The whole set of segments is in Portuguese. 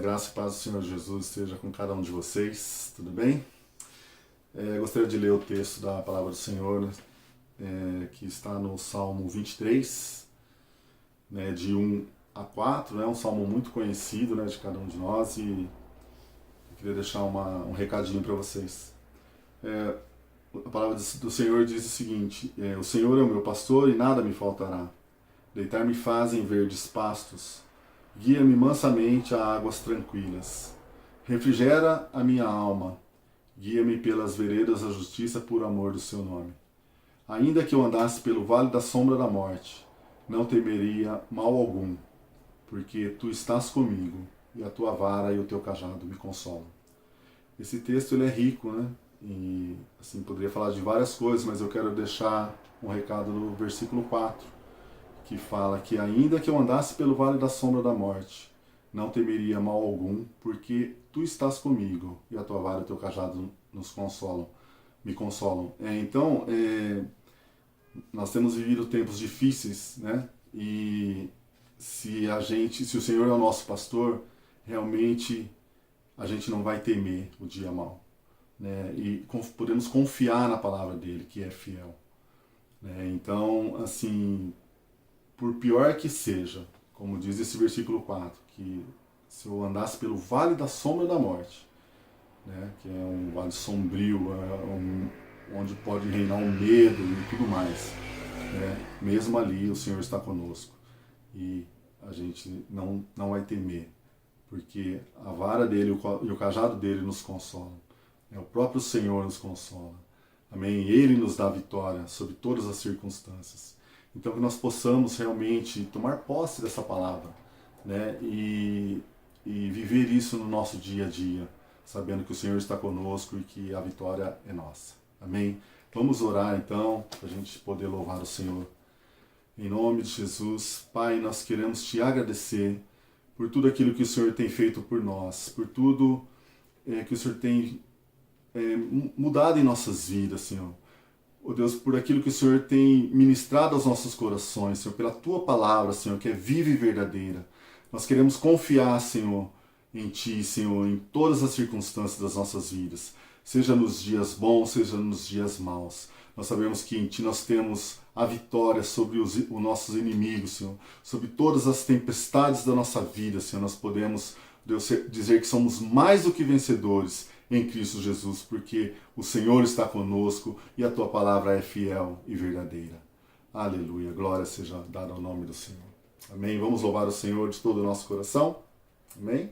graça e paz do Senhor Jesus esteja com cada um de vocês, tudo bem? Gostaria de ler o texto da Palavra do Senhor, que está no Salmo 23, de 1 a 4, um salmo muito conhecido, de cada um de nós, e eu queria deixar um recadinho para vocês. A Palavra do Senhor diz o seguinte: o Senhor é o meu pastor e nada me faltará. Deitar-me faz em verdes pastos, guia-me mansamente a águas tranquilas. Refrigera a minha alma, guia-me pelas veredas da justiça por amor do seu nome. Ainda que eu andasse pelo vale da sombra da morte, não temeria mal algum, porque tu estás comigo, e a tua vara e o teu cajado me consolam. Esse texto ele é rico, E assim, poderia falar de várias coisas, mas eu quero deixar um recado no versículo 4, que fala que ainda que eu andasse pelo vale da sombra da morte, não temeria mal algum, porque tu estás comigo, e a tua vara e o teu cajado me consolam. Então, nós temos vivido tempos difíceis, E se o Senhor é o nosso pastor, realmente a gente não vai temer o dia mau, E podemos confiar na palavra dele, que é fiel, Então, assim, por pior que seja, como diz esse versículo 4, que se eu andasse pelo vale da sombra da morte, que é um vale sombrio, onde pode reinar o medo e tudo mais, mesmo ali o Senhor está conosco e a gente não vai temer, porque a vara dele e o cajado dele nos consolam, o próprio Senhor nos consola, amém? Ele nos dá vitória sobre todas as circunstâncias. Então que nós possamos realmente tomar posse dessa palavra, e viver isso no nosso dia a dia, sabendo que o Senhor está conosco e que a vitória é nossa. Amém? Vamos orar então, para a gente poder louvar o Senhor. Em nome de Jesus, Pai, nós queremos te agradecer por tudo aquilo que o Senhor tem feito por nós, por tudo que o Senhor tem mudado em nossas vidas, Senhor. Oh Deus, por aquilo que o Senhor tem ministrado aos nossos corações, Senhor, pela Tua palavra, Senhor, que é viva e verdadeira. Nós queremos confiar, Senhor, em Ti, Senhor, em todas as circunstâncias das nossas vidas, seja nos dias bons, seja nos dias maus. Nós sabemos que em Ti nós temos a vitória sobre os nossos inimigos, Senhor, sobre todas as tempestades da nossa vida, Senhor. Nós podemos, Deus, dizer que somos mais do que vencedores em Cristo Jesus, porque o Senhor está conosco e a Tua palavra é fiel e verdadeira. Aleluia, glória seja dada ao nome do Senhor. Amém? Vamos louvar o Senhor de todo o nosso coração. Amém?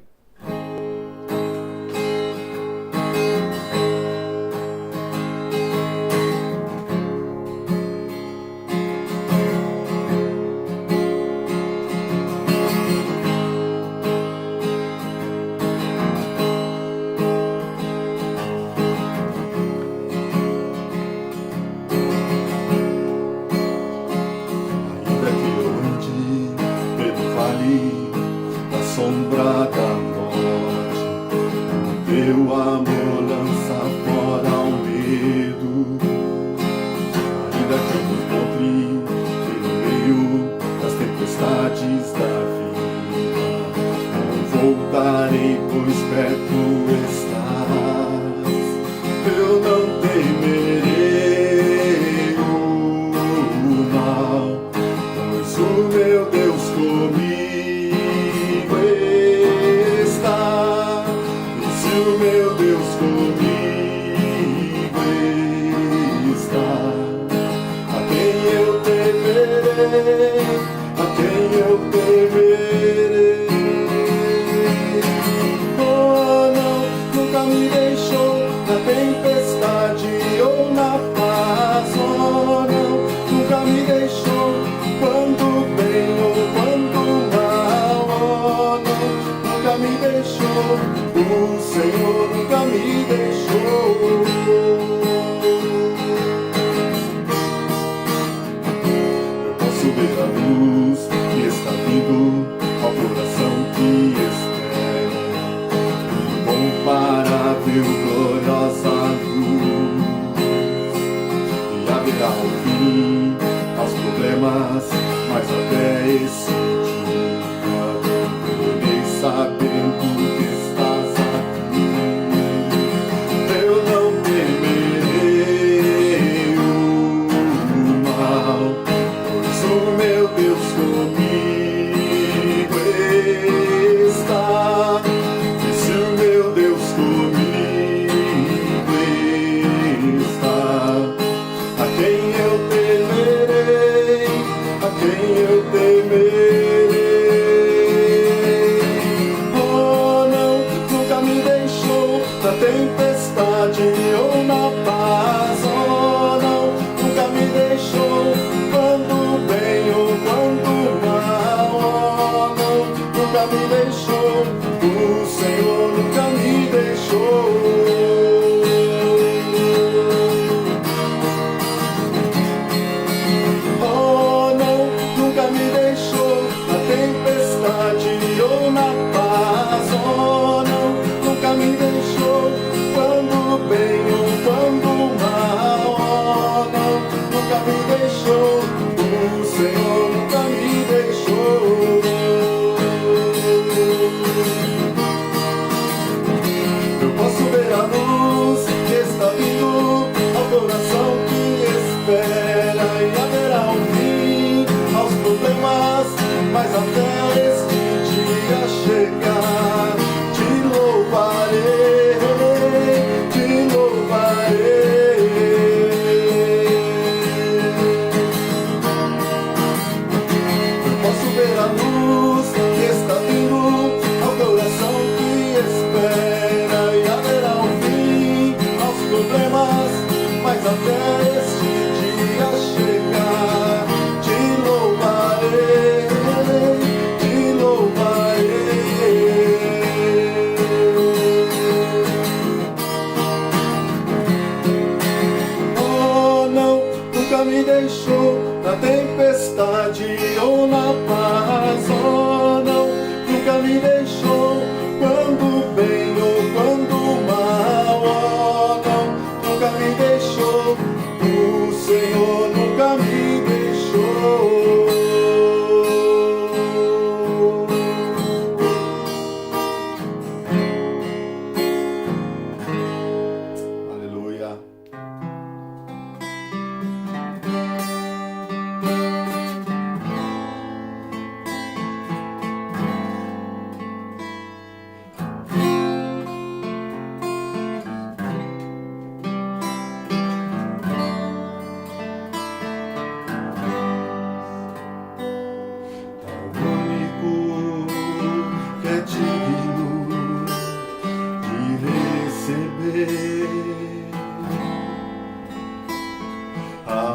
Sombra da morte, o teu amor lança fora o medo. Ainda que eu me encontre pelo meio das tempestades da vida, não voltarei, pois perto estás. Eu não temerei o mal, pois o meu Deus comigo. O meu Deus comigo está, a quem eu temerei, a quem eu temerei. Oh, não, nunca me deixou na tempestade.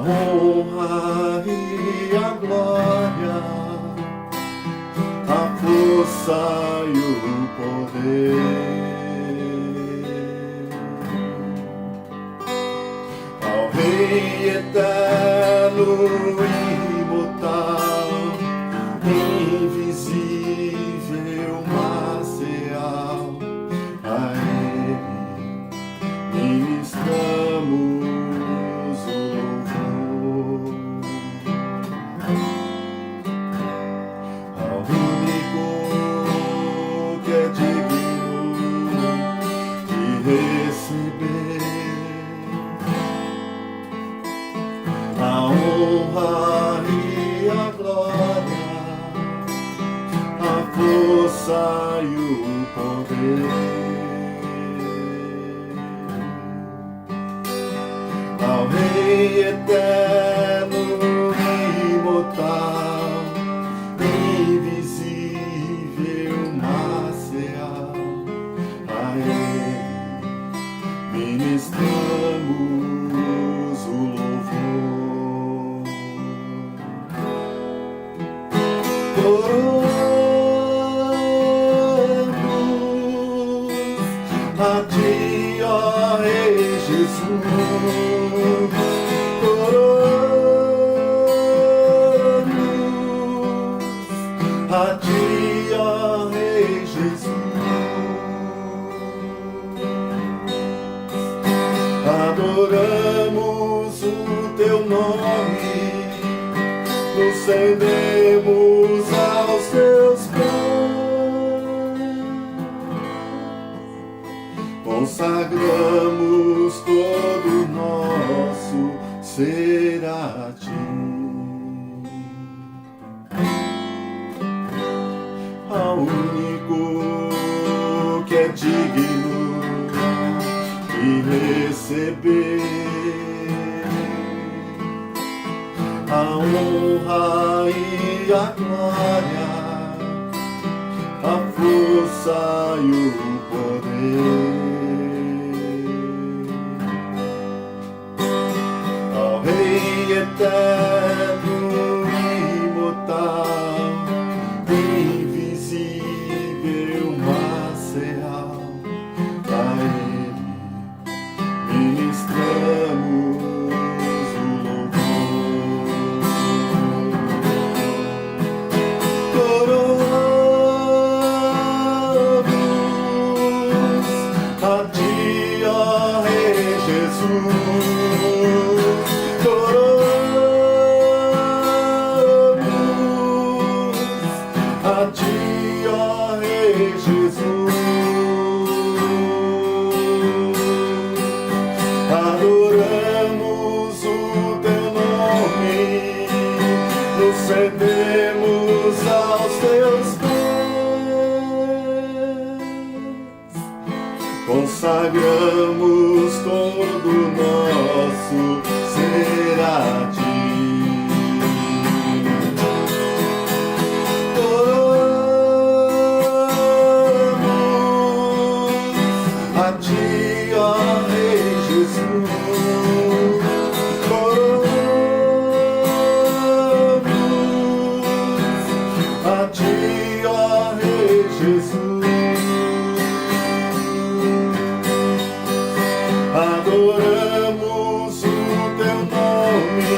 honra e a glória, a força e o poder ao Rei eterno, imortal, invisível, mas real. A Ele ministramos o louvor. Ao único que é digno de receber a honra e a glória, a força e o poder. Ao Rei eterno, imortal, invisível, mas real, a Ele ministramos o louvor. Oramos a Ti, ó Rei Jesus. Oramos a Ti, ó Rei Jesus. Adoramos o Teu nome, nos rendemos aos Teus pés, consagramos todo o nosso ser a Ti. Ao único que é digno de receber a honra e a glória, a força e o poder. Ao Rei eterno, imortal, invisível, mas real, a Ele ministramos o louvor. Oramos a Ti, ó Rei Jesus. Oramos a Ti, ó Rei Jesus. Adoramos o Teu nome, nos rendemos aos Teus pés, consagramos todo o nosso ser a Ti. Oramos a Ti, ó Rei Jesus. Oramos a Ti, ó Rei Jesus. Adoramos o Teu nome,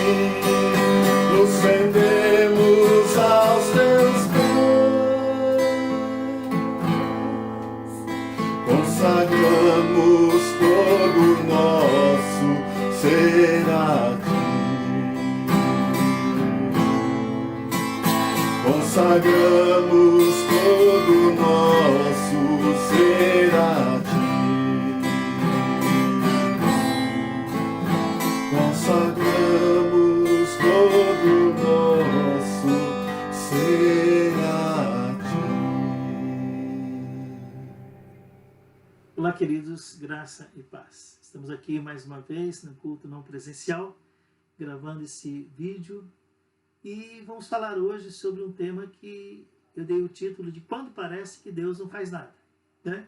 nos rendemos aos Teus pés, consagramos todo o nosso ser a Ti. Consagramos todo o nosso ser a Ti. Consagramos todo o nosso ser a Ti. Olá, queridos, graça e paz. Estamos aqui mais uma vez no culto não presencial, gravando esse vídeo e vamos falar hoje sobre um tema que eu dei o título de Quando Parece que Deus Não Faz Nada, né?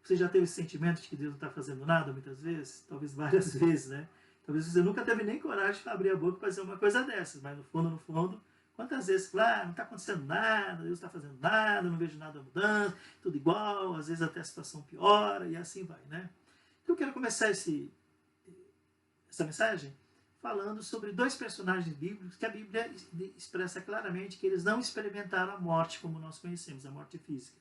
Você já teve esse sentimento de que Deus não está fazendo nada muitas vezes? Talvez várias vezes, né? Talvez você nunca teve nem coragem de abrir a boca para fazer uma coisa dessas, mas no fundo, quantas vezes, não está acontecendo nada, Deus não está fazendo nada, não vejo nada mudando, tudo igual, às vezes até a situação piora e assim vai, né? Então eu quero começar essa mensagem falando sobre dois personagens bíblicos que a Bíblia expressa claramente que eles não experimentaram a morte como nós conhecemos, a morte física.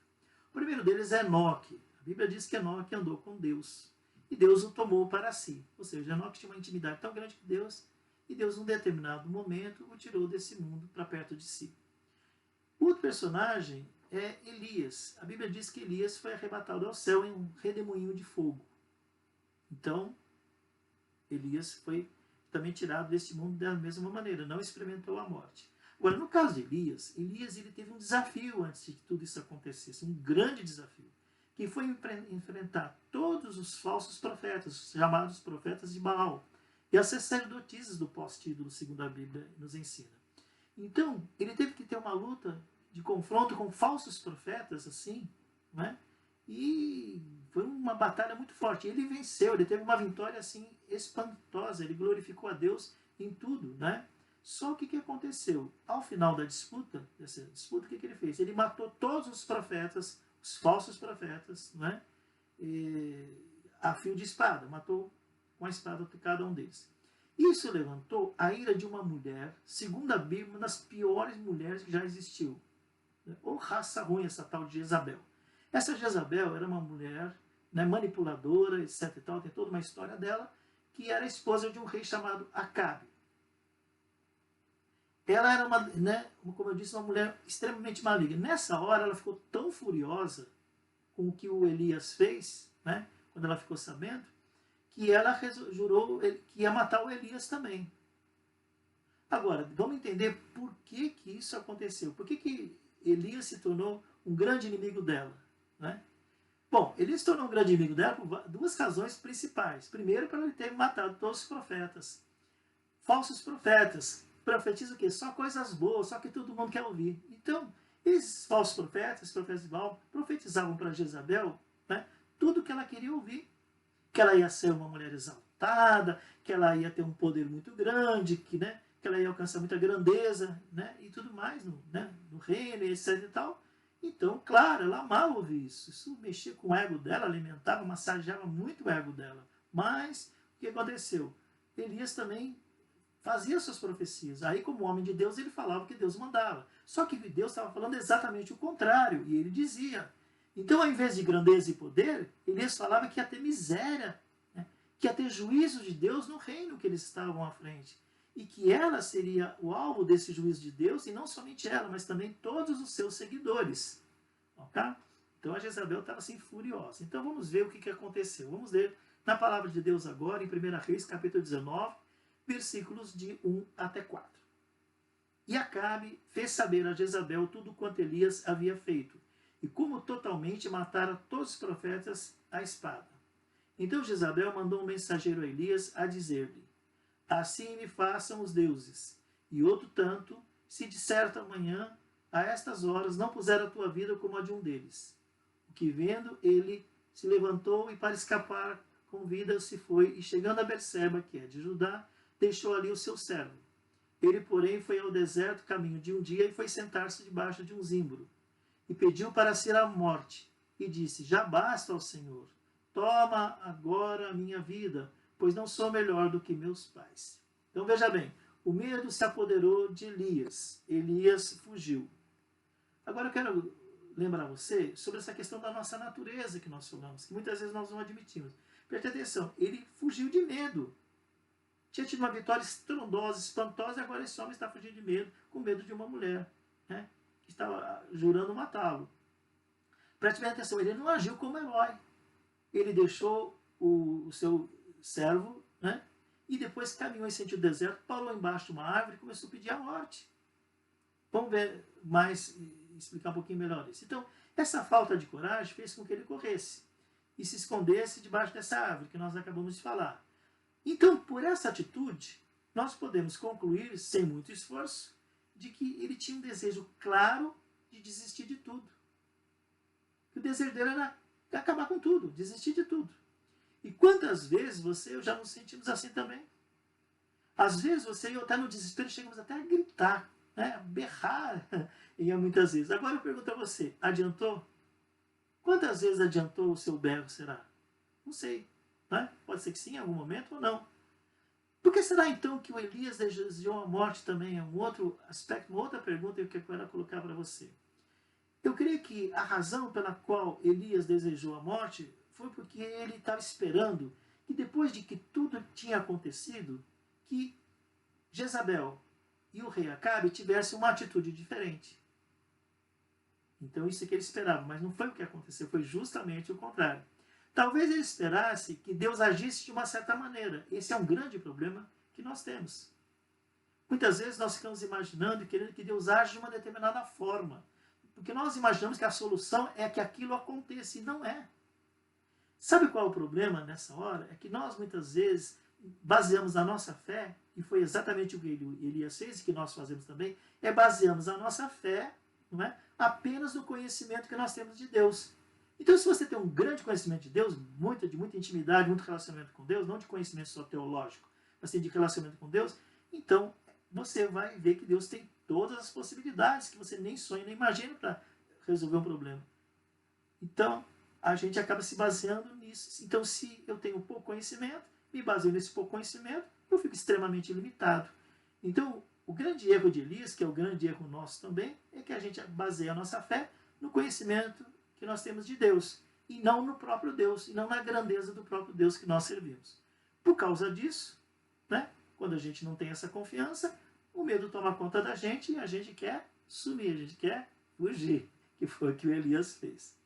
O primeiro deles é Enoque. A Bíblia diz que Enoque andou com Deus e Deus o tomou para si. Ou seja, Enoque tinha uma intimidade tão grande com Deus e Deus, num determinado momento, o tirou desse mundo para perto de si. O outro personagem é Elias. A Bíblia diz que Elias foi arrebatado ao céu em um redemoinho de fogo. Então, Elias foi também tirado deste mundo da mesma maneira, não experimentou a morte. Agora, no caso de Elias ele teve um desafio antes de que tudo isso acontecesse, um grande desafio, que foi enfrentar todos os falsos profetas, os chamados profetas de Baal, e as sacerdotisas do pós-título, segundo a Bíblia nos ensina. Então, ele teve que ter uma luta de confronto com falsos profetas, assim, né? E foi uma batalha muito forte. Ele venceu, ele teve uma vitória assim espantosa, ele glorificou a Deus em tudo, né? Só que o que aconteceu? Ao final da disputa, dessa disputa, o que ele fez? Ele matou todos os profetas, os falsos profetas, né? A fio de espada, matou com a espada cada um deles. Isso levantou a ira de uma mulher, segundo a Bíblia, uma das piores mulheres que já existiu. Ou raça ruim, essa tal de Jezabel. Essa Jezabel era uma mulher, né, manipuladora, etc. e tal, tem toda uma história dela, que era esposa de um rei chamado Acabe. Ela era, como eu disse, uma mulher extremamente maligna. Nessa hora, ela ficou tão furiosa com o que o Elias fez, né, quando ela ficou sabendo, que ela jurou que ia matar o Elias também. Agora, vamos entender por que isso aconteceu. Por que Elias se tornou um grande inimigo dela, né? Bom, ele se tornou um grande inimigo dela por duas razões principais. Primeiro, para ele ter matado todos os profetas. Falsos profetas. Profetizam o quê? Só coisas boas, só que todo mundo quer ouvir. Então, esses falsos profetas de Baal, profetizavam para Jezabel, né, tudo que ela queria ouvir. Que ela ia ser uma mulher exaltada, que ela ia ter um poder muito grande, que ela ia alcançar muita grandeza, né, e tudo mais no reino, etc. e tal. Então, claro, ela amava ouvir isso. Isso mexia com o ego dela, alimentava, massageava muito o ego dela. Mas, o que aconteceu? Elias também fazia suas profecias. Aí, como homem de Deus, ele falava o que Deus mandava. Só que Deus estava falando exatamente o contrário. E ele dizia. Então, ao invés de grandeza e poder, Elias falava que ia ter miséria, né? Que ia ter juízo de Deus no reino que eles estavam à frente. E que ela seria o alvo desse juízo de Deus, e não somente ela, mas também todos os seus seguidores. Okay? Então a Jezabel estava assim furiosa. Então vamos ver o que aconteceu. Vamos ler na palavra de Deus agora, em 1 Reis, capítulo 19, versículos de 1 até 4. E Acabe fez saber a Jezabel tudo quanto Elias havia feito, e como totalmente matara todos os profetas à espada. Então Jezabel mandou um mensageiro a Elias a dizer-lhe: assim me façam os deuses, e outro tanto, se de certo amanhã, a estas horas, não puser a tua vida como a de um deles. O que vendo, ele se levantou e para escapar com vida se foi, e chegando a Berseba, que é de Judá, deixou ali o seu servo. Ele, porém, foi ao deserto caminho de um dia e foi sentar-se debaixo de um zimbro. E pediu para ser a morte, e disse: já basta, ó Senhor, toma agora a minha vida, pois não sou melhor do que meus pais. Então veja bem, o medo se apoderou de Elias. Elias fugiu. Agora eu quero lembrar você sobre essa questão da nossa natureza que nós falamos, que muitas vezes nós não admitimos. Preste atenção, ele fugiu de medo. Tinha tido uma vitória estrondosa, espantosa, e agora esse homem está fugindo de medo, com medo de uma mulher, né, que estava jurando matá-lo. Preste atenção, ele não agiu como herói. Ele deixou o seu servo, né, e depois caminhou em sentido deserto, parou embaixo de uma árvore e começou a pedir a morte. Vamos ver mais, explicar um pouquinho melhor isso. Então, essa falta de coragem fez com que ele corresse e se escondesse debaixo dessa árvore que nós acabamos de falar. Então, por essa atitude, nós podemos concluir, sem muito esforço, de que ele tinha um desejo claro de desistir de tudo. Que o desejo dele era acabar com tudo, desistir de tudo. E quantas vezes você e eu já nos sentimos assim também? Às vezes você e eu está no desespero, chegamos até a gritar, né? A berrar, e muitas vezes. Agora eu pergunto a você, adiantou? Quantas vezes adiantou o seu berro, será? Não sei. Né? Pode ser que sim, em algum momento, ou não. Por que será então que o Elias desejou a morte também? É um outro aspecto, uma outra pergunta que eu quero colocar para você. Eu creio que a razão pela qual Elias desejou a morte foi porque ele estava esperando que depois de que tudo tinha acontecido, que Jezabel e o rei Acabe tivessem uma atitude diferente. Então isso é que ele esperava, mas não foi o que aconteceu, foi justamente o contrário. Talvez ele esperasse que Deus agisse de uma certa maneira. Esse é um grande problema que nós temos. Muitas vezes nós ficamos imaginando e querendo que Deus age de uma determinada forma. Porque nós imaginamos que a solução é que aquilo aconteça, e não é. Sabe qual é o problema nessa hora? É que nós muitas vezes baseamos a nossa fé, e foi exatamente o que Elias fez, e que nós fazemos também, é baseamos a nossa fé, não é, apenas no conhecimento que nós temos de Deus. Então, se você tem um grande conhecimento de Deus, de muita intimidade, muito relacionamento com Deus, não de conhecimento só teológico, mas sim de relacionamento com Deus, então você vai ver que Deus tem todas as possibilidades que você nem sonha, nem imagina para resolver um problema. Então, a gente acaba se baseando nisso. Então, se eu tenho pouco conhecimento, me baseio nesse pouco conhecimento, eu fico extremamente limitado. Então, o grande erro de Elias, que é o grande erro nosso também, é que a gente baseia a nossa fé no conhecimento que nós temos de Deus, e não no próprio Deus, e não na grandeza do próprio Deus que nós servimos. Por causa disso, né, quando a gente não tem essa confiança, o medo toma conta da gente e a gente quer sumir, a gente quer fugir, que foi o que o Elias fez.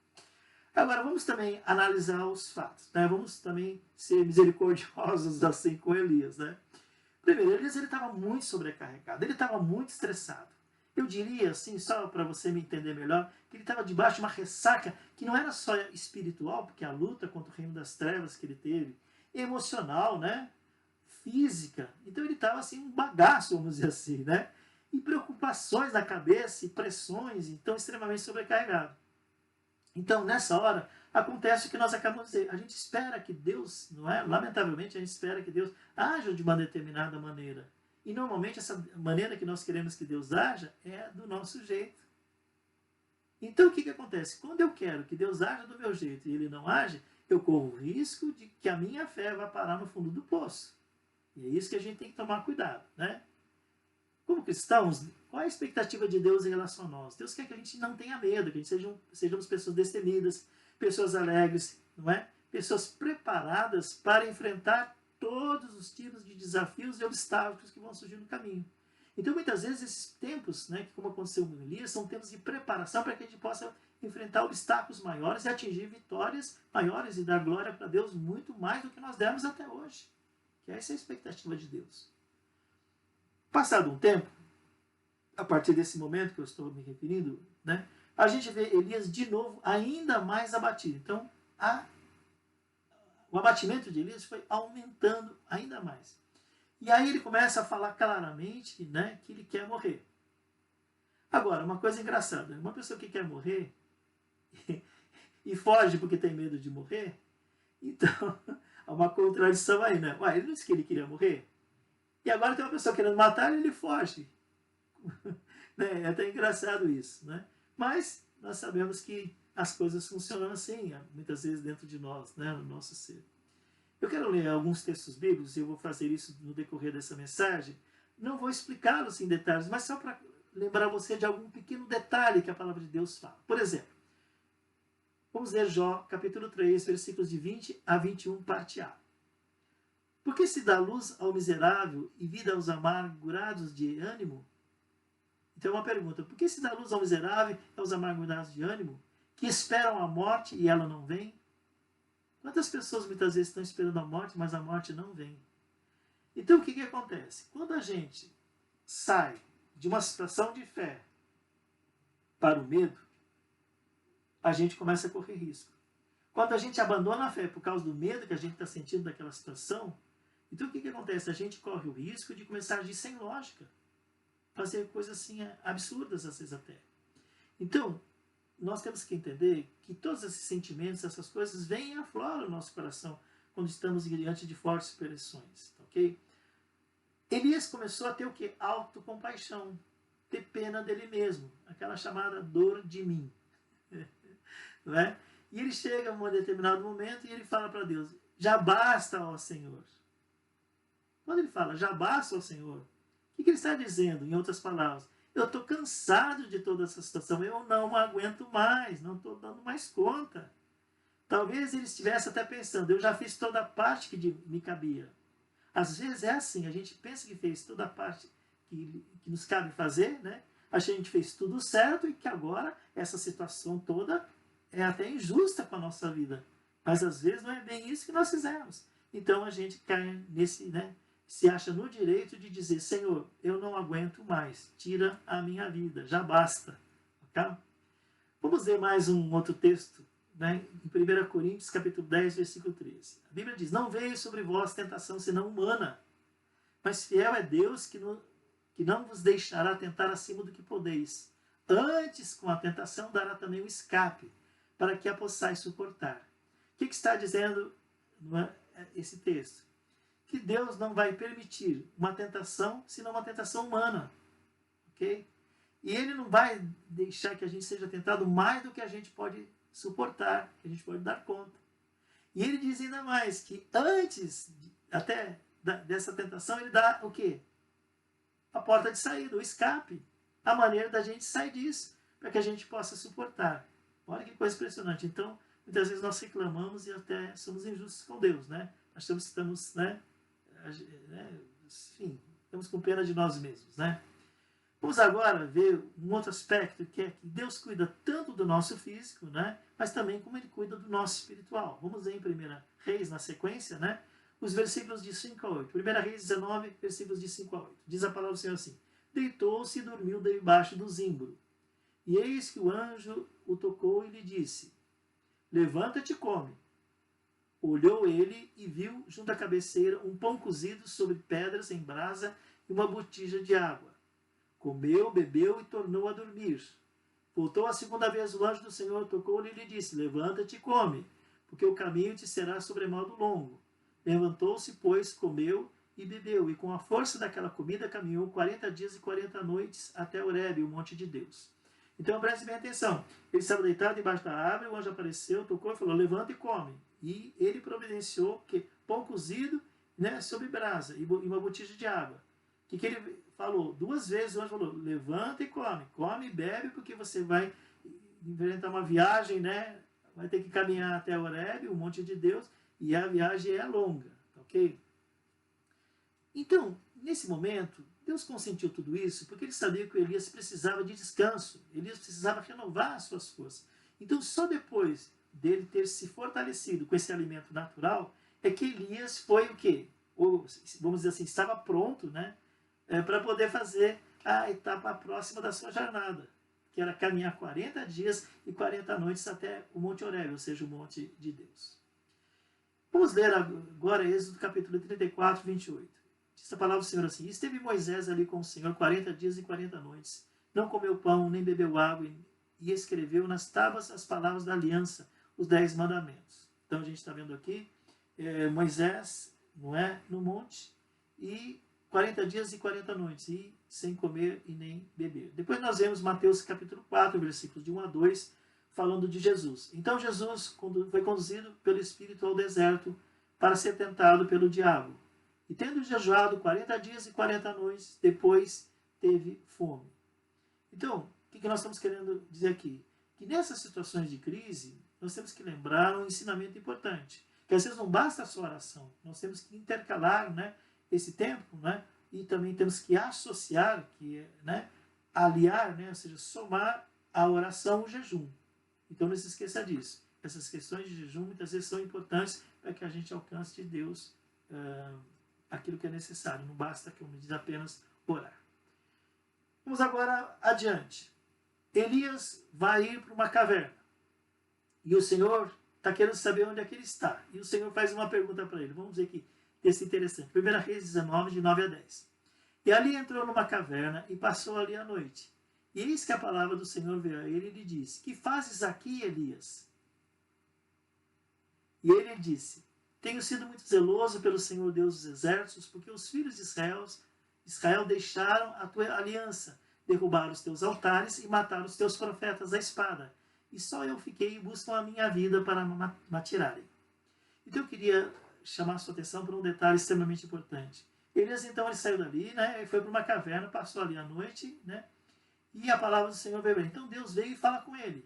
Agora vamos também analisar os fatos, né? Vamos também ser misericordiosos assim com Elias, né? Primeiro, Elias estava muito sobrecarregado, ele estava muito estressado. Eu diria, assim, só para você me entender melhor, que ele estava debaixo de uma ressaca que não era só espiritual, porque a luta contra o reino das trevas que ele teve, emocional, né? Física. Então ele estava assim, um bagaço, vamos dizer assim, né? E preocupações na cabeça e pressões, então extremamente sobrecarregado. Então, nessa hora, acontece o que nós acabamos de dizer. A gente espera que Deus, não é? Lamentavelmente, a gente espera que Deus haja de uma determinada maneira. E normalmente essa maneira que nós queremos que Deus haja é do nosso jeito. Então o que acontece? Quando eu quero que Deus haja do meu jeito e Ele não age, eu corro o risco de que a minha fé vá parar no fundo do poço. E é isso que a gente tem que tomar cuidado, né? Como cristãos, qual é a expectativa de Deus em relação a nós? Deus quer que a gente não tenha medo, que a gente sejamos pessoas destemidas, pessoas alegres, não é? Pessoas preparadas para enfrentar todos os tipos de desafios e obstáculos que vão surgir no caminho. Então, muitas vezes, esses tempos, né, que como aconteceu com Elias, são tempos de preparação para que a gente possa enfrentar obstáculos maiores e atingir vitórias maiores e dar glória para Deus muito mais do que nós demos até hoje. Que essa é a expectativa de Deus. Passado um tempo, a partir desse momento que eu estou me referindo, né, a gente vê Elias de novo ainda mais abatido. Então, o abatimento de Elias foi aumentando ainda mais. E aí ele começa a falar claramente, né, que ele quer morrer. Agora, uma coisa engraçada, uma pessoa que quer morrer e foge porque tem medo de morrer, então há uma contradição aí, né? Ué, ele não disse que ele queria morrer? E agora tem uma pessoa querendo matar ele, ele foge. Né? É até engraçado isso, né? Mas nós sabemos que as coisas funcionam assim, muitas vezes dentro de nós, né, no nosso ser. Eu quero ler alguns textos bíblicos, e eu vou fazer isso no decorrer dessa mensagem. Não vou explicá-los em detalhes, mas só para lembrar você de algum pequeno detalhe que a palavra de Deus fala. Por exemplo, vamos ler Jó, capítulo 3, versículos de 20 a 21, parte A. Porque se dá luz ao miserável e vida aos amargurados de ânimo? Então é uma pergunta, por que se dá luz ao miserável e aos amargurados de ânimo, que esperam a morte e ela não vem? Quantas pessoas muitas vezes estão esperando a morte, mas a morte não vem? Então o que acontece? Quando a gente sai de uma situação de fé para o medo, a gente começa a correr risco. Quando a gente abandona a fé por causa do medo que a gente está sentindo daquela situação, então o que acontece? A gente corre o risco de começar a agir sem lógica, fazer coisas assim absurdas às vezes até. Então, nós temos que entender que todos esses sentimentos, essas coisas, vêm e afloram no nosso coração quando estamos diante de fortes pressões, ok? Elias começou a ter o quê? Autocompaixão, ter pena dele mesmo, aquela chamada dor de mim. Não é? E ele chega em um determinado momento e ele fala para Deus, já basta, ó Senhor. Quando ele fala, já basta, ó Senhor, o que ele está dizendo, em outras palavras? Eu estou cansado de toda essa situação, eu não aguento mais, não estou dando mais conta. Talvez ele estivesse até pensando, eu já fiz toda a parte que me cabia. Às vezes é assim, a gente pensa que fez toda a parte que nos cabe fazer, né? A gente fez tudo certo e que agora essa situação toda é até injusta com a nossa vida. Mas às vezes não é bem isso que nós fizemos. Então a gente cai nesse, né? Se acha no direito de dizer, Senhor, eu não aguento mais, tira a minha vida, já basta. Okay? Vamos ler mais um outro texto, né? Em 1 Coríntios, capítulo 10, versículo 13. A Bíblia diz, não veio sobre vós tentação senão humana, mas fiel é Deus que não vos deixará tentar acima do que podeis. Antes, com a tentação, dará também o escape, para que a possais suportar. O que está dizendo esse texto? Que Deus não vai permitir uma tentação, senão uma tentação humana. Ok? E Ele não vai deixar que a gente seja tentado mais do que a gente pode suportar, que a gente pode dar conta. E Ele diz ainda mais, que antes até dessa tentação, Ele dá o quê? A porta de saída, o escape, a maneira da gente sair disso, para que a gente possa suportar. Olha que coisa impressionante. Então, muitas vezes nós reclamamos e até somos injustos com Deus, né? Nós estamos, né? Enfim, estamos com pena de nós mesmos, né? Vamos agora ver um outro aspecto, que é que Deus cuida tanto do nosso físico, né? Mas também como Ele cuida do nosso espiritual. Vamos ver em 1 Reis, na sequência, né? Os versículos de 5 a 8. 1 Reis 19, versículos de 5 a 8. Diz a palavra do Senhor assim, deitou-se e dormiu debaixo do zimbro. E eis que o anjo o tocou e lhe disse, levanta-te e come. Olhou ele e viu junto à cabeceira um pão cozido sobre pedras em brasa e uma botija de água. Comeu, bebeu e tornou a dormir. Voltou a segunda vez o anjo do Senhor, tocou-lhe e lhe disse, levanta-te e come, porque o caminho te será sobremodo longo. Levantou-se, pois, comeu e bebeu, e com a força daquela comida caminhou 40 dias e 40 noites até Horebe, o monte de Deus. Então preste bem atenção. Ele estava deitado debaixo da árvore, o anjo apareceu, tocou e falou, levanta e come. E ele providenciou que pão cozido, né, sobre brasa e uma botija de água. O que ele falou? 2 vezes o anjo falou, levanta e come. Come e bebe, porque você vai enfrentar uma viagem, né? Vai ter que caminhar até Horebe, o monte de Deus, e a viagem é longa, ok? Então, nesse momento, Deus consentiu tudo isso porque Ele sabia que o Elias precisava de descanso. Elias precisava renovar as suas forças. Então, só depois dele ter se fortalecido com esse alimento natural, é que Elias foi o quê? Ou, vamos dizer assim, estava pronto, né? Para poder fazer a etapa próxima da sua jornada, que era caminhar 40 dias e 40 noites até o Monte Horebe, ou seja, o Monte de Deus. Vamos ler agora Êxodo capítulo 34, 28. Diz a palavra do Senhor assim, esteve Moisés ali com o Senhor 40 dias e 40 noites, não comeu pão, nem bebeu água, e escreveu nas tábuas as palavras da aliança, os 10 mandamentos. Então a gente está vendo aqui, Moisés, não é, no monte, e 40 dias e 40 noites, e sem comer e nem beber. Depois nós vemos Mateus capítulo 4, versículos de 1 a 2, falando de Jesus. Então Jesus foi conduzido pelo Espírito ao deserto para ser tentado pelo diabo. E tendo jejuado 40 dias e 40 noites, depois teve fome. Então, o que nós estamos querendo dizer aqui? Que nessas situações de crise, nós temos que lembrar um ensinamento importante. Que às vezes não basta a sua oração. Nós temos que intercalar, né, esse tempo, né, e também temos que associar, que é, né, aliar, né, ou seja, somar a oração ao jejum. Então não se esqueça disso. Essas questões de jejum muitas vezes são importantes para que a gente alcance de Deus aquilo que é necessário. Não basta, como diz, apenas orar. Vamos agora adiante. Elias vai ir para uma caverna. E o Senhor está querendo saber onde é que ele está. E o Senhor faz uma pergunta para ele. Vamos ver aqui, texto interessante. 1 Reis 19, de 9 a 10. E ali entrou numa caverna e passou ali a noite. E eis que a palavra do Senhor veio a ele e lhe disse, que fazes aqui, Elias? E ele disse, tenho sido muito zeloso pelo Senhor Deus dos exércitos, porque os filhos de Israel Israel deixaram a tua aliança, derrubaram os teus altares e mataram os teus profetas à espada. E só eu fiquei e buscam a minha vida para me tirarem. Então eu queria chamar a sua atenção para um detalhe extremamente importante. Elias, então, ele saiu dali, né, e foi para uma caverna, passou ali a noite, né, e a palavra do Senhor veio. Então Deus veio e fala com ele.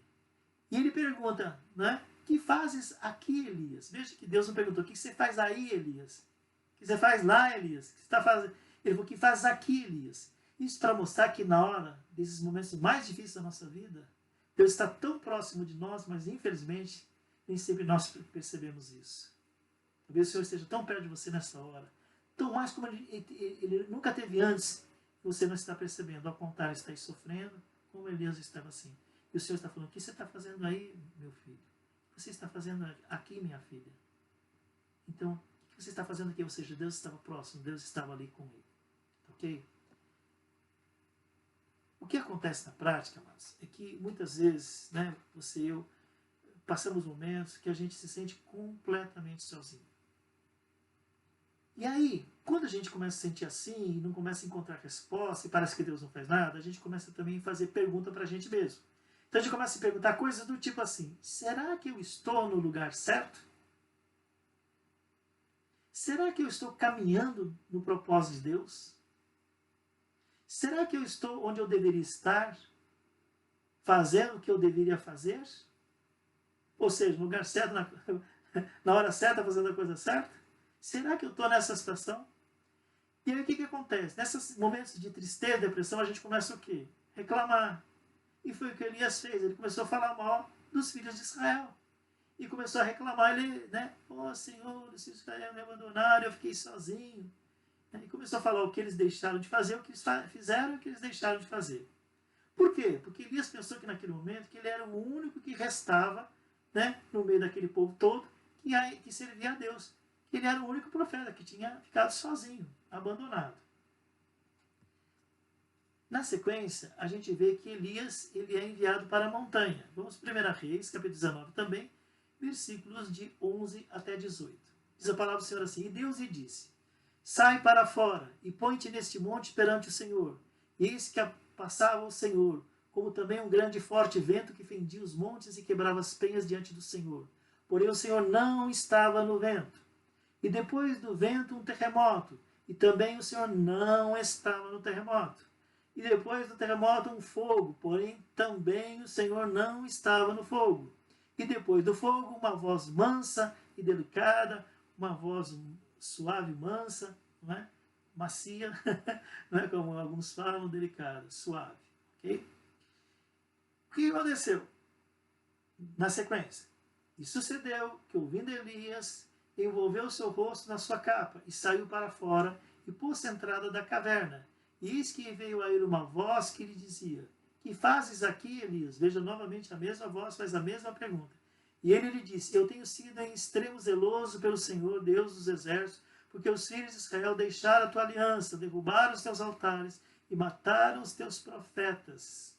E ele pergunta, né, que fazes aqui, Elias? Veja que Deus não perguntou, o que você faz aí, Elias? O que você faz lá, Elias? O que você está fazendo? Ele falou, o que fazes aqui, Elias? Isso para mostrar que na hora desses momentos mais difíceis da nossa vida, Deus está tão próximo de nós, mas infelizmente nem sempre nós percebemos isso. Talvez o Senhor esteja tão perto de você nessa hora, tão mais como ele nunca teve antes, que você não está percebendo. Ao contrário, está aí sofrendo, como Elias estava assim. E o Senhor está falando, o que você está fazendo aí, meu filho? O que você está fazendo aqui, minha filha? Então, o que você está fazendo aqui? Ou seja, Deus estava próximo, Deus estava ali com ele. Ok? O que acontece na prática, amados, é que muitas vezes, né, você e eu, passamos momentos que a gente se sente completamente sozinho. E aí, quando a gente começa a sentir assim, e não começa a encontrar resposta, e parece que Deus não faz nada, a gente começa também a fazer pergunta para a gente mesmo. Então a gente começa a se perguntar coisas do tipo assim, será que eu estou no lugar certo? Será que eu estou caminhando no propósito de Deus? Será que eu estou onde eu deveria estar? Fazendo o que eu deveria fazer? Ou seja, no lugar certo, na hora certa, fazendo a coisa certa? Será que eu estou nessa situação? E aí o que acontece? Nesses momentos de tristeza, depressão, a gente começa o quê? Reclamar. E foi o que Elias fez. Ele começou a falar mal dos filhos de Israel. E começou a reclamar. Ele, né? Oh, Senhor, os filhos de Israel me abandonaram, eu fiquei sozinho. E começou a falar o que eles deixaram de fazer, o que eles fizeram e o que eles deixaram de fazer. Por quê? Porque Elias pensou que naquele momento que ele era o único que restava, né, no meio daquele povo todo que servia a Deus. Ele era o único profeta que tinha ficado sozinho, abandonado. Na sequência, a gente vê que Elias ele é enviado para a montanha. Vamos para 1 Reis, capítulo 19 também, versículos de 11 até 18. Diz a palavra do Senhor assim, e Deus lhe disse, sai para fora e põe-te neste monte perante o Senhor. E eis que passava o Senhor, como também um grande e forte vento que fendia os montes e quebrava as penhas diante do Senhor. Porém o Senhor não estava no vento. E depois do vento um terremoto, e também o Senhor não estava no terremoto. E depois do terremoto um fogo, porém também o Senhor não estava no fogo. E depois do fogo uma voz mansa e delicada, uma voz suave e mansa, não é? Macia, não é como alguns falam, delicada, suave. Okay? O que aconteceu? Na sequência, e sucedeu que ouvindo Elias, envolveu seu rosto na sua capa e saiu para fora e pôs-se à entrada da caverna. E eis que veio a ele uma voz que lhe dizia, que fazes aqui, Elias? Veja novamente a mesma voz, faz a mesma pergunta. E ele lhe disse, eu tenho sido em extremo zeloso pelo Senhor, Deus dos exércitos, porque os filhos de Israel deixaram a tua aliança, derrubaram os teus altares e mataram os teus profetas.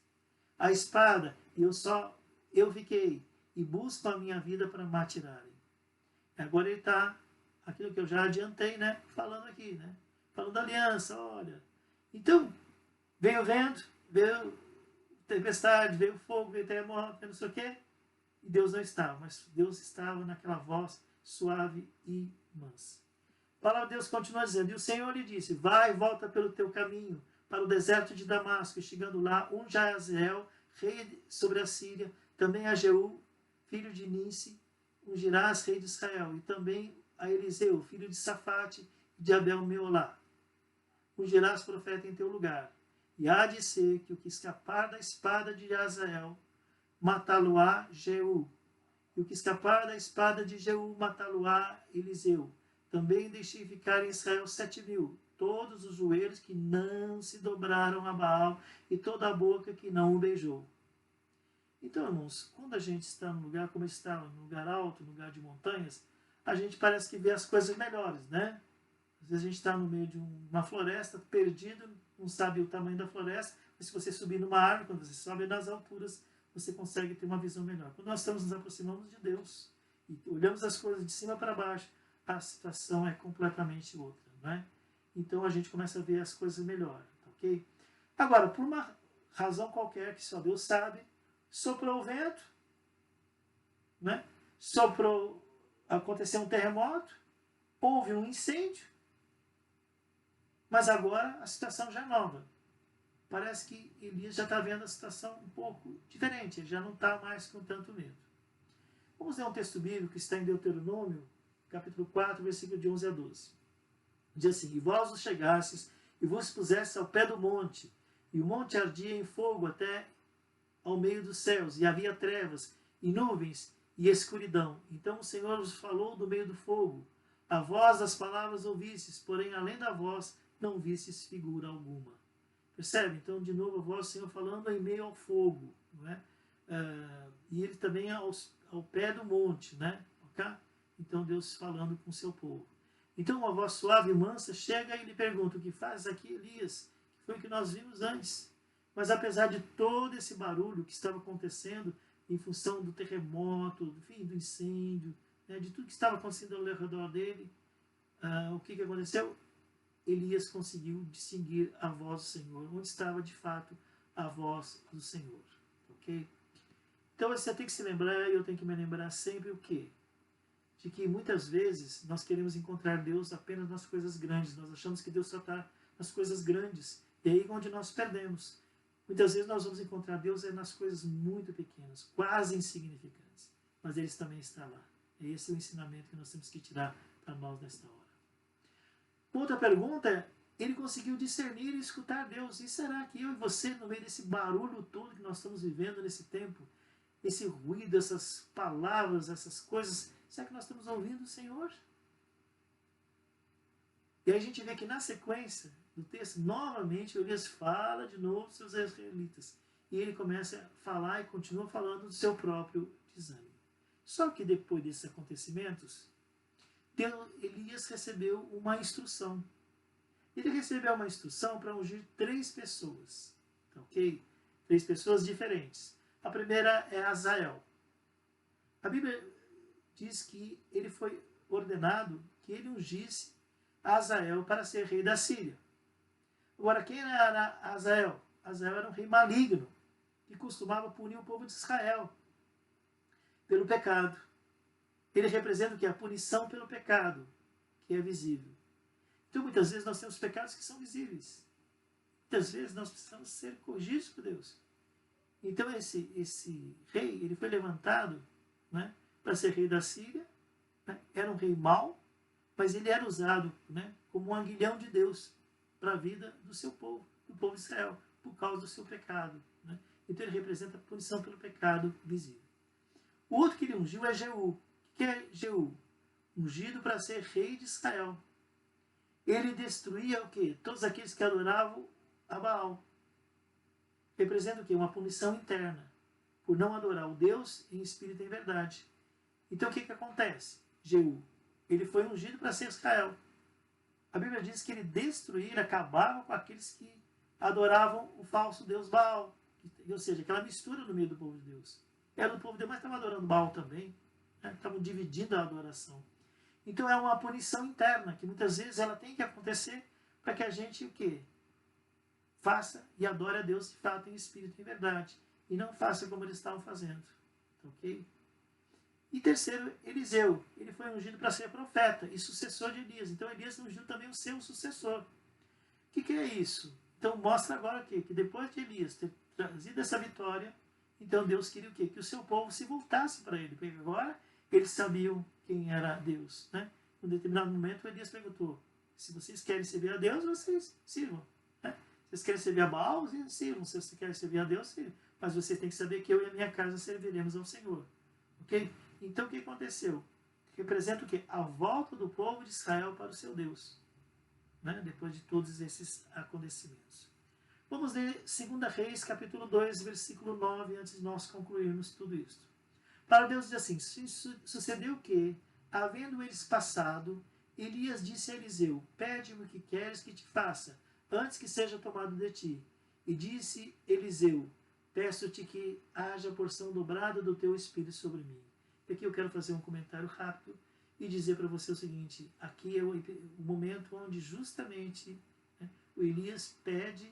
A espada, e eu fiquei, e busco a minha vida para me atirarem. Agora ele está, aquilo que eu já adiantei, né? Falando aqui, né? Falando da aliança, olha. Então, veio o vento, veio tempestade, veio o fogo, veio o terremoto, veio não sei o quê. E Deus não estava, mas Deus estava naquela voz suave e mansa. A palavra de Deus continua dizendo, e o Senhor lhe disse, vai e volta pelo teu caminho, para o deserto de Damasco, e chegando lá, Jahaziel, rei sobre a Síria, também a Jeú, filho de Ninsi, ungirás rei de Israel, e também a Eliseu, filho de Safate, de Abel Meolá. Ungirás profeta em teu lugar. E há de ser que o que escapar da espada de Hazael, matá-lo-á Jeú. E o que escapar da espada de Jeú, matá-lo-á Eliseu. Também deixei ficar em Israel 7.000, todos os joelhos que não se dobraram a Baal, e toda a boca que não o beijou. Então, irmãos, quando a gente está num lugar como está, num lugar alto, num lugar de montanhas, a gente parece que vê as coisas melhores, né? Às vezes a gente está no meio de uma floresta, perdido, não sabe o tamanho da floresta, mas se você subir numa árvore, quando você sobe nas alturas, você consegue ter uma visão melhor. Quando nós estamos nos aproximando de Deus e olhamos as coisas de cima para baixo, a situação é completamente outra, não é? então a gente começa a ver as coisas melhor, ok? Agora, por uma razão qualquer que só Deus sabe, soprou o vento, né? Soprou, aconteceu um terremoto, houve um incêndio, mas agora a situação já é nova. Parece que Elias já está vendo a situação um pouco diferente, ele já não está mais com tanto medo. Vamos ler um texto bíblico que está em Deuteronômio, capítulo 4, versículo de 11 a 12. Diz assim: E vós os chegastes, e vos pusestes ao pé do monte, e o monte ardia em fogo até ao meio dos céus, e havia trevas, e nuvens, e escuridão. Então o Senhor vos falou do meio do fogo. A voz das palavras ouvistes, porém além da voz não vistes figura alguma. Percebe? Então, de novo, a voz do Senhor falando em meio ao fogo. Não é? E ele também ao pé do monte. Né? Okay? Então, Deus falando com o seu povo. Então, uma voz suave e mansa chega e lhe pergunta: o que faz aqui, Elias? Que foi o que nós vimos antes. Mas, apesar de todo esse barulho que estava acontecendo, em função do terremoto, do incêndio, né, de tudo que estava acontecendo ao redor dele, o que aconteceu? Elias conseguiu distinguir a voz do Senhor, onde estava de fato a voz do Senhor. Ok? Então você tem que se lembrar, e eu tenho que me lembrar sempre o quê? De que muitas vezes nós queremos encontrar Deus apenas nas coisas grandes, nós achamos que Deus só está nas coisas grandes, e aí é onde nós perdemos. Muitas vezes nós vamos encontrar Deus nas coisas muito pequenas, quase insignificantes, mas Ele também está lá. E esse é o ensinamento que nós temos que tirar para nós nesta hora. Outra pergunta é: ele conseguiu discernir e escutar Deus. E será que eu e você, no meio desse barulho todo que nós estamos vivendo nesse tempo, esse ruído, essas palavras, essas coisas, será que nós estamos ouvindo o Senhor? E aí a gente vê que na sequência do texto, novamente, Elias fala de novo dos seus israelitas. E ele começa a falar e continua falando do seu próprio desânimo. Só que depois desses acontecimentos, Elias recebeu uma instrução. Ele recebeu uma instrução para ungir 3 pessoas. Ok? 3 pessoas diferentes. A primeira é Azael. A Bíblia diz que ele foi ordenado que ele ungisse Azael para ser rei da Síria. Agora, quem era Azael? Azael era um rei maligno, que costumava punir o povo de Israel pelo pecado. Ele representa o que? A punição pelo pecado, que é visível. Então, muitas vezes, nós temos pecados que são visíveis. Muitas vezes, nós precisamos ser corrigidos por Deus. Então, esse rei, ele foi levantado, né, para ser rei da Síria. Né? Era um rei mau, mas ele era usado, né, como um aguilhão de Deus para a vida do seu povo, do povo de Israel, por causa do seu pecado. Né? Então, ele representa a punição pelo pecado visível. O outro que ele ungiu é Jeú. Que é Jeú? Ungido para ser rei de Israel. Ele destruía o quê? Todos aqueles que adoravam a Baal. Representa o quê? Uma punição interna, por não adorar o Deus em espírito e em verdade. Então o que acontece? Jeú, ele foi ungido para ser Israel. A Bíblia diz que ele destruía, acabava com aqueles que adoravam o falso Deus Baal. Ou seja, aquela mistura no meio do povo de Deus. Era o povo de Deus, mas estava adorando Baal também. Estavam dividindo a adoração. Então é uma punição interna, que muitas vezes ela tem que acontecer para que a gente o quê? Faça e adore a Deus de fato em espírito e em verdade. E não faça como eles estavam fazendo. Ok? E terceiro, Eliseu. Ele foi ungido para ser profeta e sucessor de Elias. Então Elias ungiu também o seu sucessor. O que é isso? Então mostra agora que depois de Elias ter trazido essa vitória, então Deus queria o quê? Que o seu povo se voltasse para ele. Porque agora eles sabiam quem era Deus. Né? Em um determinado momento, Elias perguntou: se vocês querem servir a Deus, vocês sirvam. Né? Se vocês querem servir a Baal, vocês sirvam. Se vocês querem servir a Deus, sirvam. Mas vocês têm que saber que eu e a minha casa serviremos ao Senhor. Ok? Então o que aconteceu? Representa o quê? A volta do povo de Israel para o seu Deus. Né? Depois de todos esses acontecimentos. Vamos ler 2 Reis, capítulo 2, versículo 9, antes de nós concluirmos tudo isso. Para Deus diz assim: sucedeu que, havendo eles passado, Elias disse a Eliseu: pede-me o que queres que te faça, antes que seja tomado de ti. E disse Eliseu: peço-te que haja porção dobrada do teu espírito sobre mim. E aqui eu quero fazer um comentário rápido. e dizer para você o seguinte: aqui é o momento onde justamente, né, o Elias pede,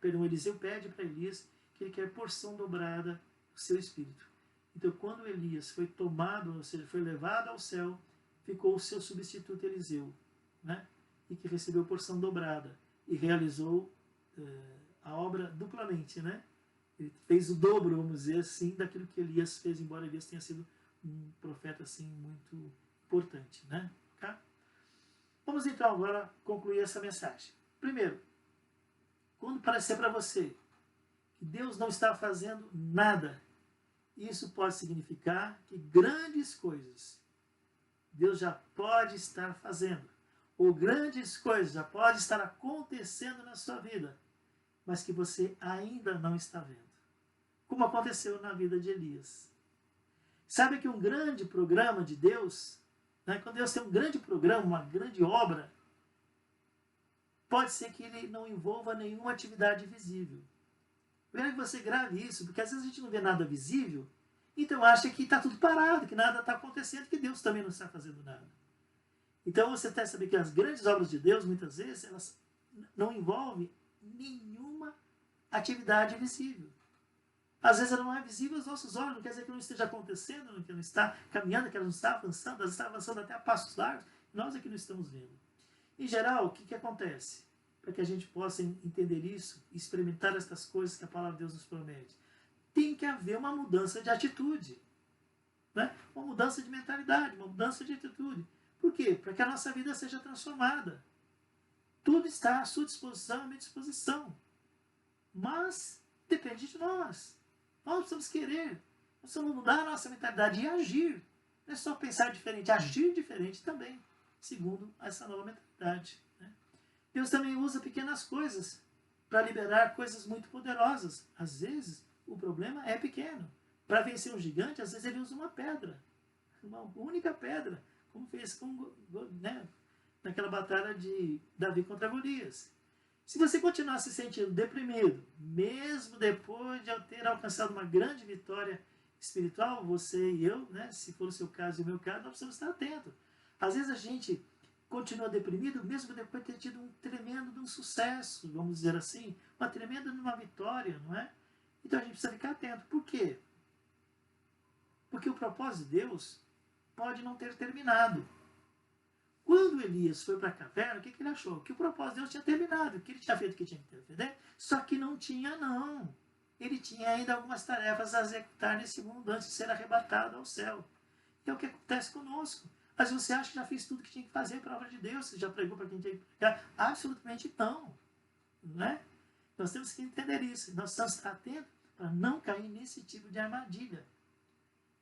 Eliseu pede para Elias que ele quer porção dobrada do seu espírito. Então, quando Elias foi tomado, ou seja, foi levado ao céu, ficou o seu substituto Eliseu, né? E que recebeu porção dobrada e realizou a obra duplamente, né? Ele fez o dobro, vamos dizer assim, daquilo que Elias fez, embora Elias tenha sido um profeta assim muito importante, né? Tá? Vamos então agora concluir essa mensagem. Primeiro, quando parecer para você que Deus não está fazendo nada, isso pode significar que grandes coisas Deus já pode estar fazendo, ou grandes coisas já podem estar acontecendo na sua vida, mas que você ainda não está vendo. Como aconteceu na vida de Elias. Sabe que um grande programa de Deus, né, quando Deus tem um grande programa, uma grande obra, pode ser que ele não envolva nenhuma atividade visível. Eu quero que você grave isso, porque às vezes a gente não vê nada visível, então acha que está tudo parado, que nada está acontecendo, que Deus também não está fazendo nada. Então você deve saber que as grandes obras de Deus, muitas vezes, elas não envolvem nenhuma atividade visível. Às vezes ela não é visível aos nossos olhos, não quer dizer que não esteja acontecendo, que não está caminhando, que ela não está avançando, ela está avançando até a passos largos, nós é que não estamos vendo. Em geral, o que acontece? Para que a gente possa entender isso, experimentar estas coisas que a palavra de Deus nos promete, tem que haver uma mudança de atitude, né? Uma mudança de mentalidade, uma mudança de atitude. Por quê? Para que a nossa vida seja transformada. Tudo está à sua disposição, à minha disposição. Mas depende de nós. Nós precisamos querer, nós precisamos mudar a nossa mentalidade e agir. Não é só pensar diferente, agir diferente também, segundo essa nova mentalidade, né? Deus também usa pequenas coisas para liberar coisas muito poderosas. Às vezes, o problema é pequeno. Para vencer um gigante, às vezes ele usa uma pedra, uma única pedra, como fez com, né, naquela batalha de Davi contra Golias. Se você continuar se sentindo deprimido, mesmo depois de eu ter alcançado uma grande vitória espiritual, você e eu, né, se for o seu caso e o meu caso, nós precisamos estar atentos. Às vezes a gente continua deprimido, mesmo depois de ter tido um tremendo sucesso, vamos dizer assim, uma tremenda vitória, não é? Então a gente precisa ficar atento. Por quê? Porque o propósito de Deus pode não ter terminado. Quando Elias foi para a caverna, o que ele achou? Que o propósito de Deus tinha terminado, que ele tinha feito o que tinha que fazer, só que não tinha, não. Ele tinha ainda algumas tarefas a executar nesse mundo antes de ser arrebatado ao céu. Então o que acontece conosco? Mas você acha que já fez tudo que tinha que fazer para a obra de Deus? Você já pregou para quem tinha que pregar? Absolutamente não. Não é? Nós temos que entender isso. Nós precisamos estar atentos para não cair nesse tipo de armadilha.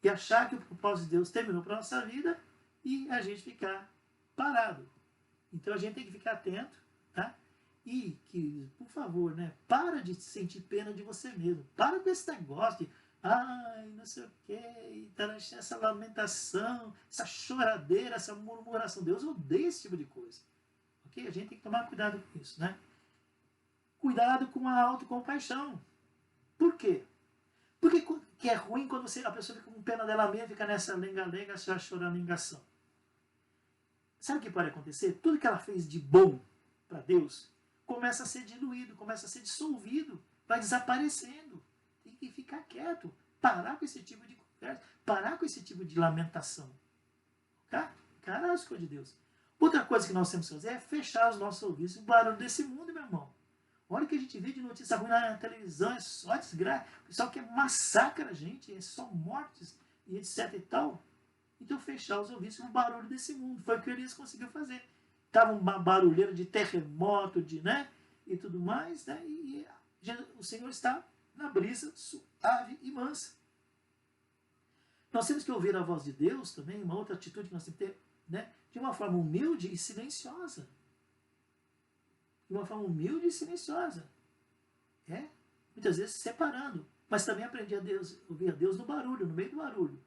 E achar que o propósito de Deus terminou para a nossa vida e a gente ficar parado. Então a gente tem que ficar atento, tá? E que, por favor, né, para de sentir pena de você mesmo. Para com esse negócio de ai, não sei o que, essa lamentação, essa choradeira, essa murmuração. Deus odeia esse tipo de coisa. Ok? A gente tem que tomar cuidado com isso, né? Cuidado com a autocompaixão. Por quê? Porque que é ruim quando a pessoa fica com pena dela mesma, fica nessa lenga-lenga, choramingação. Sabe o que pode acontecer? Tudo que ela fez de bom para Deus começa a ser diluído, começa a ser dissolvido, vai desaparecendo. Tem que ficar quieto, parar com esse tipo de conversa, parar com esse tipo de lamentação. Tá? Encarar as coisas de Deus. Outra coisa que nós temos que fazer é fechar os nossos ouvidos, o barulho desse mundo, meu irmão. Olha o que a gente vê de notícia ruim na televisão, é só desgraça. O pessoal que massacra a gente, é só mortes e etc e tal. Então fechar os ouvidos com o barulho desse mundo. Foi o que Elias conseguiu fazer. Estava uma barulheira de terremoto, né, e tudo mais, né, e o Senhor está na brisa suave e mansa. Nós temos que ouvir a voz de Deus também, uma outra atitude que nós temos que ter, né, de uma forma humilde e silenciosa. De uma forma humilde e silenciosa. Muitas vezes separando. Mas também aprendi a ouvir a Deus no barulho, no meio do barulho.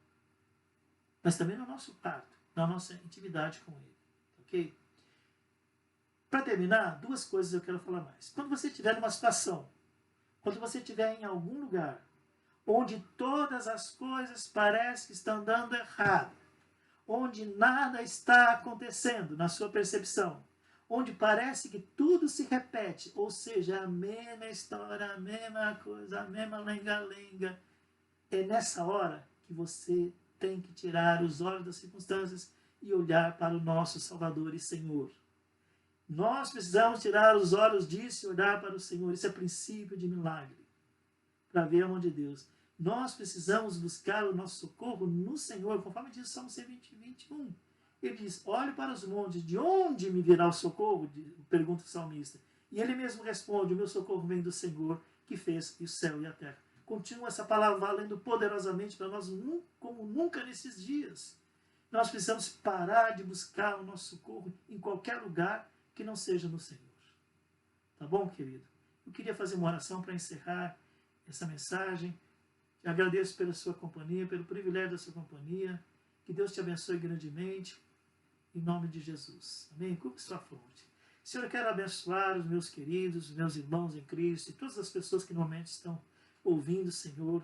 Mas também no nosso quarto, na nossa intimidade com Ele. Ok? Para terminar, duas coisas eu quero falar mais. Quando você estiver numa situação, quando você estiver em algum lugar, onde todas as coisas parecem que estão dando errado, onde nada está acontecendo na sua percepção, onde parece que tudo se repete, ou seja, a mesma história, a mesma coisa, a mesma lenga-lenga, é nessa hora que você tem que tirar os olhos das circunstâncias e olhar para o nosso Salvador e Senhor. Nós precisamos tirar os olhos disso e olhar para o Senhor. Isso é princípio de milagre, para ver a mão de Deus. Nós precisamos buscar o nosso socorro no Senhor, conforme diz o Salmo 120, 21. Ele diz, olhe para os montes, de onde me virá o socorro? Pergunta o salmista. E ele mesmo responde, o meu socorro vem do Senhor, que fez o céu e a terra. Continua essa palavra valendo poderosamente para nós, como nunca nesses dias. Nós precisamos parar de buscar o nosso socorro em qualquer lugar que não seja no Senhor. Tá bom, querido? Eu queria fazer uma oração para encerrar essa mensagem. Eu agradeço pela sua companhia, pelo privilégio da sua companhia. Que Deus te abençoe grandemente, em nome de Jesus. Amém? Cubra sua fronte. Senhor, eu quero abençoar os meus queridos, os meus irmãos em Cristo, e todas as pessoas que normalmente estão ouvindo, Senhor.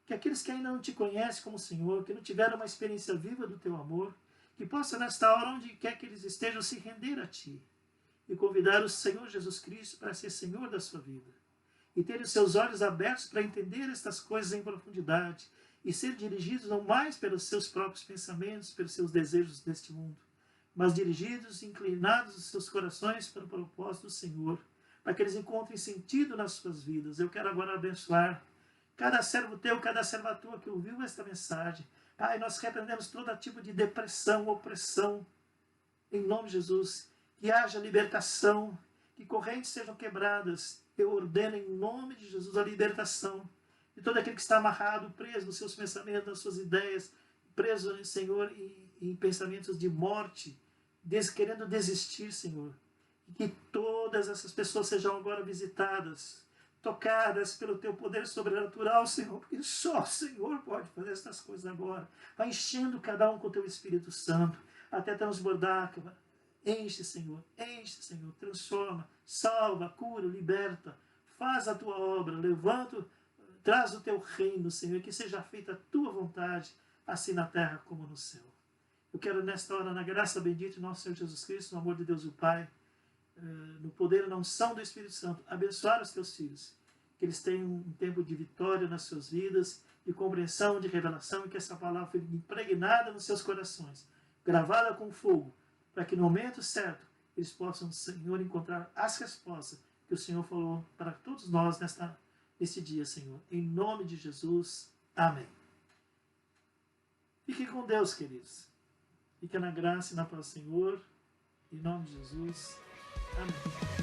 Que aqueles que ainda não te conhecem como Senhor, que não tiveram uma experiência viva do teu amor, que possam nesta hora, onde quer que eles estejam, se render a ti e convidar o Senhor Jesus Cristo para ser Senhor da sua vida. E ter os seus olhos abertos para entender estas coisas em profundidade e ser dirigidos não mais pelos seus próprios pensamentos, pelos seus desejos deste mundo, mas dirigidos e inclinados os seus corações para o propósito do Senhor, para que eles encontrem sentido nas suas vidas. Eu quero agora abençoar cada servo teu, cada serva tua que ouviu esta mensagem. Pai, nós repreendemos todo tipo de depressão, opressão, em nome de Jesus. Que haja libertação, que correntes sejam quebradas. Eu ordeno em nome de Jesus a libertação de todo aquele que está amarrado, preso nos seus pensamentos, nas suas ideias, preso, Senhor, em pensamentos de morte, querendo desistir, Senhor. E que todas essas pessoas sejam agora visitadas, tocadas pelo teu poder sobrenatural, Senhor, porque só o Senhor pode fazer essas coisas agora. Vai enchendo cada um com o teu Espírito Santo, até transbordar. Enche, Senhor, transforma, salva, cura, liberta, faz a tua obra, levanta, traz o teu reino, Senhor, que seja feita a tua vontade, assim na terra como no céu. Eu quero nesta hora, na graça bendita de nosso Senhor Jesus Cristo, no amor de Deus o Pai, no poder e na unção do Espírito Santo, abençoar os teus filhos, que eles tenham um tempo de vitória nas suas vidas, de compreensão, de revelação, e que essa palavra fique impregnada nos seus corações, gravada com fogo, para que no momento certo eles possam, Senhor, encontrar as respostas que o Senhor falou para todos nós nesse dia, Senhor. Em nome de Jesus. Amém. Fiquem com Deus, queridos. Fiquem na graça e na paz do Senhor. Em nome de Jesus. Amém.